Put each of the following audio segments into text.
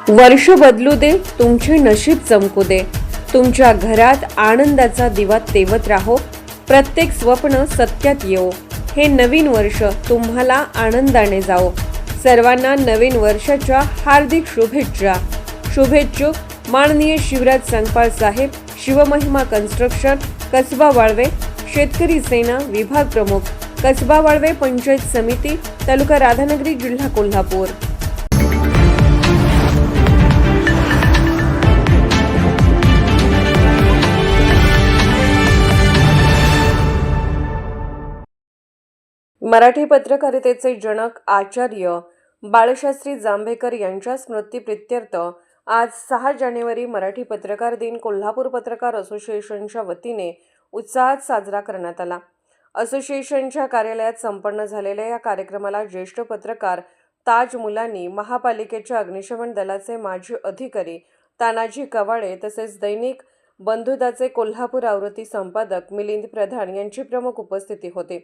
वर्ष बदलू दे, तुमचे नशीब चमकू दे, तुमच्या घरात आनंदाचा दिवा तेवत राहो, प्रत्येक स्वप्न सत्यात येवो, हे नवीन वर्ष तुम्हाला आनंदाने जाओ. सर्वांना नवीन वर्षाच्या हार्दिक शुभेच्छा. शुभेच्छुक माननीय शिवराज संगपाळ साहेब, शिवमहिमा कन्स्ट्रक्शन, कसबा वाळवे, शेतकरी सेना विभाग प्रमुख, कसबा वाळवे पंचायत समिती, तालुका राधानगरी, जिल्हा कोल्हापूर. मराठी पत्रकारितेचे जनक आचार्य बाळशास्त्री जांभेकर यांच्या स्मृतिप्रित्यर्थ आज 6 जानेवारी मराठी पत्रकार दिन कोल्हापूर पत्रकार असोसिएशनच्या वतीने उत्साहात साजरा करण्यात आला. असोसिएशनच्या कार्यालयात संपन्न झालेल्या या कार्यक्रमाला ज्येष्ठ पत्रकार ताज मुलानी, महापालिकेच्या अग्निशमन दलाचे माजी अधिकारी तानाजी कवाळे तसेच दैनिक बंधुताचे कोल्हापूर आवृत्ती संपादक मिलिंद प्रधान यांची प्रमुख उपस्थिती होती.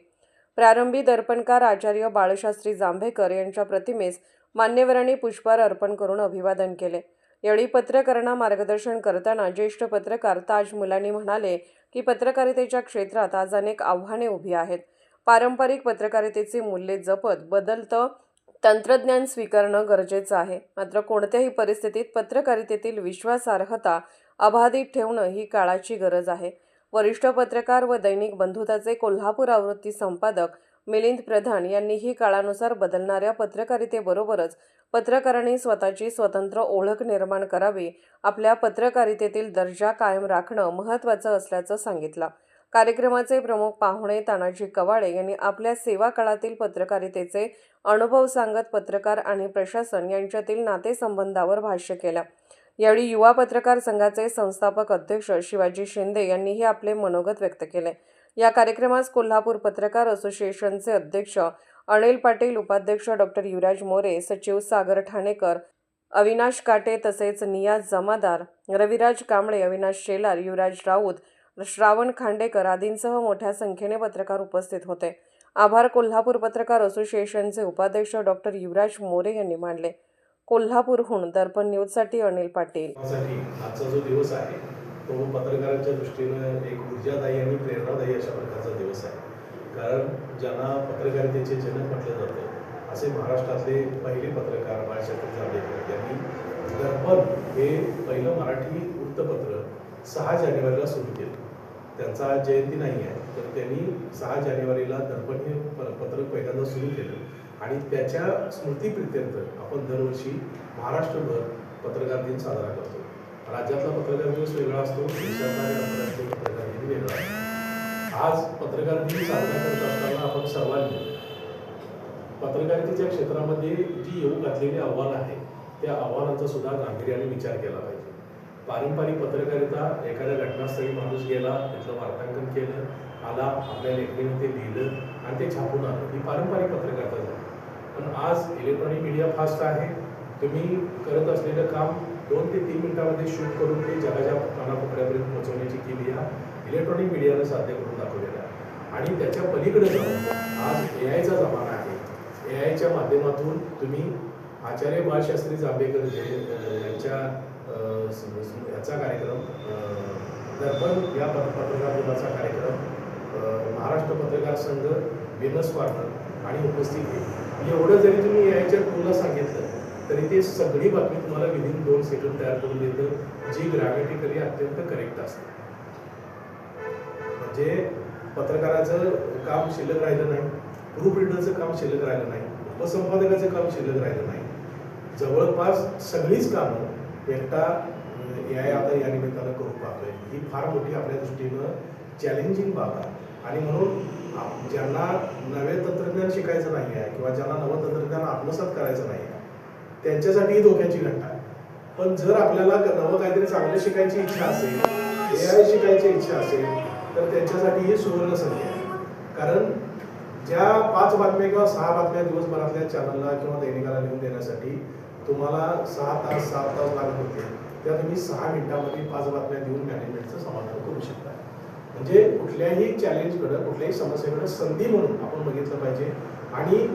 प्रारंभी दर्पणकार आचार्य बाळशास्त्री जांभेकर यांच्या प्रतिमेस मान्यवरांनी पुष्पहार अर्पण करून अभिवादन केले. यावेळी पत्रकारांना मार्गदर्शन करताना ज्येष्ठ पत्रकार ताज मुलानी म्हणाले की पत्रकारितेच्या क्षेत्रात आज अनेक आव्हाने उभी आहेत. पारंपरिक पत्रकारितेची मूल्ये जपत बदलतं तंत्रज्ञान स्वीकारणं गरजेचं आहे. मात्र कोणत्याही परिस्थितीत पत्रकारितेतील विश्वासार्हता अबाधित ठेवणं ही काळाची गरज आहे. वरिष्ठ पत्रकार व दैनिक बंधुताचे कोल्हापूर आवृत्ती संपादक मिलिंद प्रधान यांनीही काळानुसार बदलणाऱ्या पत्रकारितेबरोबरच पत्रकारांनी स्वतःची स्वतंत्र ओळख निर्माण करावी, आपल्या पत्रकारितेतील दर्जा कायम राखणं महत्त्वाचं असल्याचं सांगितलं. कार्यक्रमाचे प्रमुख पाहुणे तानाजी कवाळे यांनी आपल्या सेवा काळातील पत्रकारितेचे अनुभव सांगत पत्रकार आणि प्रशासन यांच्यातील नातेसंबंधावर भाष्य केलं. यावेळी युवा पत्रकार संघाचे संस्थापक अध्यक्ष शिवाजी शिंदे यांनीही आपले मनोगत व्यक्त केले. या कार्यक्रमास कोल्हापूर पत्रकार असोसिएशनचे अध्यक्ष अनिल पाटील, उपाध्यक्ष डॉक्टर युवराज मोरे, सचिव सागर ठाणेकर, अविनाश काटे तसेच नियाज जमादार, रविराज कांबळे, अविनाश शेलार, युवराज राऊत, श्रावण खांडेकर आदींसह मोठ्या संख्येने पत्रकार उपस्थित होते. आभार कोल्हापूर पत्रकार असोसिएशनचे उपाध्यक्ष डॉक्टर युवराज मोरे यांनी मानले. कोल्हापूरहून दर्पण न्यूजसाठी अनिल पाटील. आजचा जो दिवस आहे तो पत्रकारांच्या दृष्टीने एक ऊर्जादायी आणि प्रेरणादायी अशा प्रकारचा दिवस आहे. कारण ज्यांना पत्रकारितेचे जनक म्हटलं जातं असे महाराष्ट्रातले पहिले पत्रकार बाळशास्त्री जांभेकर यांनी दर्पण हे पहिलं मराठी वृत्तपत्र 6 जानेवारीला सुरू केलं. त्यांचा आज जयंती नाही आहे, तर त्यांनी 6 जानेवारीला दर्पण हे पत्रक पहिल्यांदा सुरू केलं आणि त्याच्या स्मृतिप्रित्यर्थ आपण दरवर्षी महाराष्ट्रभर पत्रकार दिन साजरा करतो. राज्यातला पत्रकार दिवस वेगळा असतो, देशातला आणि आंतरराष्ट्रीय पत्रकार दिन वेगळा असतो. आज पत्रकार दिन साजरा करत असताना आपण सर्वांनी पत्रकारितेच्या क्षेत्रामध्ये जी येऊ घातलेली आव्हानं आहेत त्या आव्हानांचा सुद्धा गांभीर्याने विचार केला पाहिजे. पारंपरिक पत्रकारिता एखाद्या घटनास्थळी माणूस गेला, तिथलं वार्तांकन केलं, आला, आपल्या लेखणीने ते लिहिलं आणि ते छापून आलं, ही पारंपरिक पत्रकारिता झाली. पण आज इलेक्ट्रॉनिक मीडिया फास्ट आहे. तुम्ही करत असलेलं काम 2 ते 3 मिनिटांमध्ये शूट करून ते जगाच्या कानाकोपऱ्यापर्यंत पोहोचवण्याची केली या इलेक्ट्रॉनिक मीडियानं साध्य करून दाखवलेलं आहे. आणि त्याच्या पलीकडे जाऊन आज AIचा जमाना आहे. AIच्या माध्यमातून तुम्ही आचार्य बाळशास्त्री जांभेकर यांच्या याचा कार्यक्रम दर्पण या पत्रकार दिनाचा कार्यक्रम महाराष्ट्र पत्रकार संघ, विनस कॉर्नर आणि उपस्थिती एवढं जरी तुम्ही AIच्या टूलला सांगितलं तरी ते सगळी बातमी तुम्हाला विदिन 2 सेकंड तयार करून देतं, जी ग्रॅमॅटिकली अत्यंत करेक्ट असते. म्हणजे पत्रकाराचं काम शिल्लक राहिलं नाही, प्रूफ रिडरचं काम शिल्लक राहिलं नाही, उपसंपादकाचं काम शिल्लक राहिलं नाही. जवळपास सगळीच कामं एकटा AI आता या निमित्तानं करू पाहतोय. ही फार मोठी आपल्या दृष्टीनं चॅलेंजिंग बाब आहे. आणि म्हणून ज्यांना नवे तंत्रज्ञान शिकायचं नाही आहे किंवा ज्यांना नवं तंत्रज्ञान आत्मसात करायचं नाही आहे त्यांच्यासाठी ही धोक्याची घटना आहे. पण जर आपल्याला नवं काहीतरी चांगलं शिकायची इच्छा असेल, AI शिकायची इच्छा असेल तर त्यांच्यासाठी ही सुवर्ण संधी आहे. कारण ज्या 5 बातम्या किंवा 6 बातम्या दिवसभरातल्या चॅनलला किंवा दैनिकाला लिहून देण्यासाठी तुम्हाला 6 तास 7 तास लागत होते, त्या तुम्ही 6 मिनिटांमध्ये 5 बातम्या देऊन मॅनेजमेंटचं समाधान करू शकता. म्हणजे कुठल्याही चॅलेंजकडे, कुठल्याही समस्येकडे संधी म्हणून आपण बघितलं पाहिजे. आणि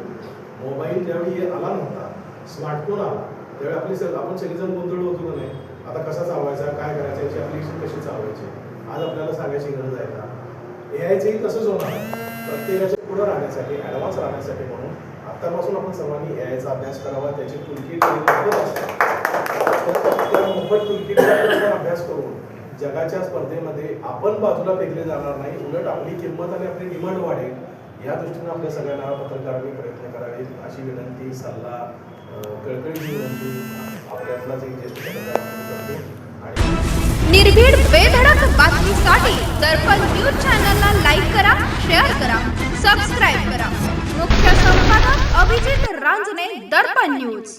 मोबाईल ज्यावेळी आला नव्हता, स्मार्टफोन आला त्यावेळी आपण सगळेजण गोंधळ होतो का नाही, आता कसा चालवायचा, काय करायचं, याची ॲप्लिकेशन कशी चालवायची, आज आपल्याला सांगायची गरज आहे का? एआयचंही तसंच होणार आहे. प्रत्येकाच्या पुढं राहण्यासाठी, ॲडव्हान्स राहण्यासाठी म्हणून आत्तापासून आपण सर्वांनी एआयचा अभ्यास करावा. त्याची टूलकिट मोफत असते, त्या मोफत टूलकिटचा अभ्यास करून जगाच्या स्पर्धेमध्ये आपण बाजूला फेकले जाणार नाही, उलट आपली किंमत आणि आपली डिमांड वाढेल. या दृष्टीनं आपल्या सगळ्यांना पत्रकारांनी प्रयत्न करावे अशी विनंती, सल्ला, कळकळीची विनंती आपल्यातलाच एक ज्येष्ठ पत्रकार करतो. आणि निर्भीड बेधडक बातमीसाठी दर्पण न्यूज चॅनलला लाईक करा, शेअर करा, सबस्क्राईब करा. मुख्य संपादक अभिजित रांजणे, दर्पण न्यूज.